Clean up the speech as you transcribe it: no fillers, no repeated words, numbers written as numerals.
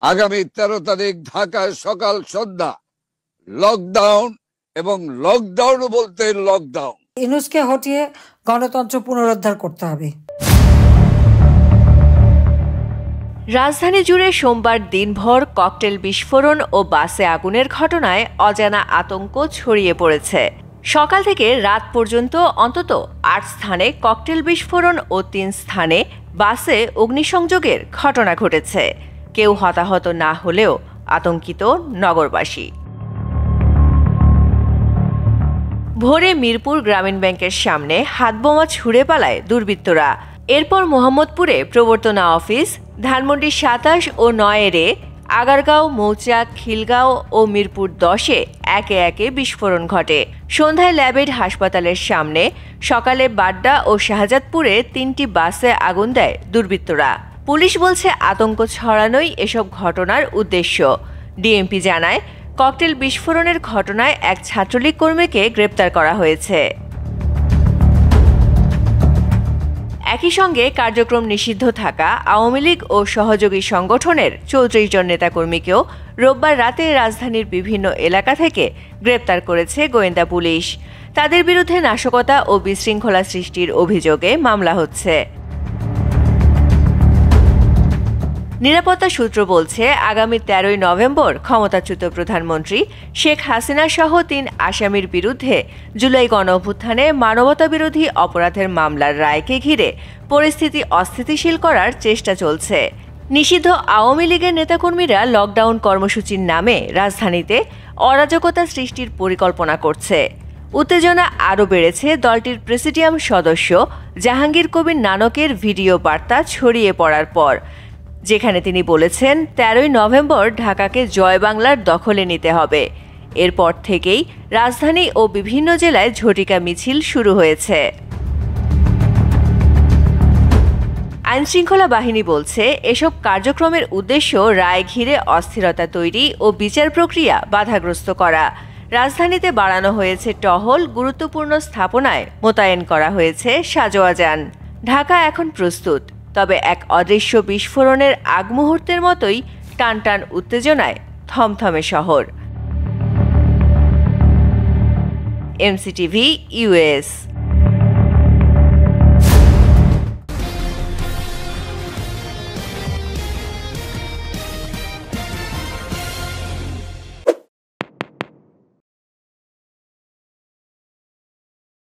আগামী 13 তারিখ ঢাকায় সকাল সন্ধ্যা লকডাউন, এবং লকডাউন বলতে লকডাউন। ইউনূসকে হটিয়ে গণতন্ত্র পুনরুদ্ধার করতে হবে। রাজধানী জুড়ে সোমবার দিনভর ককটেল বিস্ফোরণ ও বাসে আগুনের ঘটনায় অজানা আতঙ্ক ছড়িয়ে পড়েছে। সকাল থেকে রাত পর্যন্ত অন্তত ৮ স্থানে ককটেল বিস্ফোরণ ও ৩ স্থানে বাসে অগ্নিসংযোগের ঘটনা ঘটেছে। কেউ হতাহত না হলেও আতঙ্কিত নগরবাসী। ভোরে মিরপুর গ্রামীণ ব্যাংকের সামনে হাতবোমা ছুড়ে পালায় দুর্বৃত্তরা। এরপর মোহাম্মদপুরে প্রবর্তনা অফিস, ধানমন্ডি ২৭ ও ৯-এ, আগারগাঁও, মৌচাক, খিলগাঁও ও মিরপুর ১০-এ একে একে বিস্ফোরণ ঘটে। সন্ধ্যায় ল্যাবেড হাসপাতালের সামনে, সকালে বাড্ডা ও শাহজাদপুরে ৩টি বাসে আগুন দেয় দুর্বৃত্তরা। পুলিশ বলছে আতঙ্ক ছড়ানোই এসব ঘটনার উদ্দেশ্য। ডিএমপি জানায়, ককটেল বিস্ফোরণের ঘটনায় এক ছাত্রলীগ কর্মীকে গ্রেপ্তার করা হয়েছে। একই সঙ্গে কার্যক্রম নিষিদ্ধ থাকা আওয়ামী লীগ ও সহযোগী সংগঠনের ৩৪ জন নেতাকর্মীকেও রোববার রাতে রাজধানীর বিভিন্ন এলাকা থেকে গ্রেপ্তার করেছে গোয়েন্দা পুলিশ। তাদের বিরুদ্ধে নাশকতা ও বিশৃঙ্খলা সৃষ্টির অভিযোগে মামলা হচ্ছে। নিরাপত্তা সূত্র বলছে, আগামী ১৩ই নভেম্বর ক্ষমতাচ্যুত প্রধানমন্ত্রী শেখ হাসিনা সহ ৩ আসামির বিরুদ্ধে জুলাই গণঅভ্যুত্থানে মানবতাবিরোধী অপরাধের মামলার রায়কে ঘিরে পরিস্থিতি অস্থিতিশীল করার চেষ্টা চলছে। নিষিদ্ধ আওয়ামী লীগের নেতাকর্মীরা লকডাউন কর্মসূচির নামে রাজধানীতে অরাজকতা সৃষ্টির পরিকল্পনা করছে। উত্তেজনা আরও বেড়েছে দলটির প্রেসিডিয়াম সদস্য জাহাঙ্গীর কবির নানকের ভিডিও বার্তা ছড়িয়ে পড়ার পর, যেখানে তিনি বলেছেন ১৩ই নভেম্বর ঢাকাকে জয় বাংলার দখলে নিতে হবে। এরপর থেকেই রাজধানী ও বিভিন্ন জেলায় ঝটিকা মিছিল শুরু হয়েছে। আইনশৃঙ্খলা বাহিনী বলছে, এসব কার্যক্রমের উদ্দেশ্য রায় ঘিরে অস্থিরতা তৈরি ও বিচার প্রক্রিয়া বাধাগ্রস্ত করা। রাজধানীতে বাড়ানো হয়েছে টহল, গুরুত্বপূর্ণ স্থাপনায় মোতায়েন করা হয়েছে সাজোয়াজান। ঢাকা এখন প্রস্তুত, তবে এক অদৃশ্য বিস্ফোরণের আগ মুহূর্তের মতোই টানটান উত্তেজনায় থমথমে শহর। MCTV, US.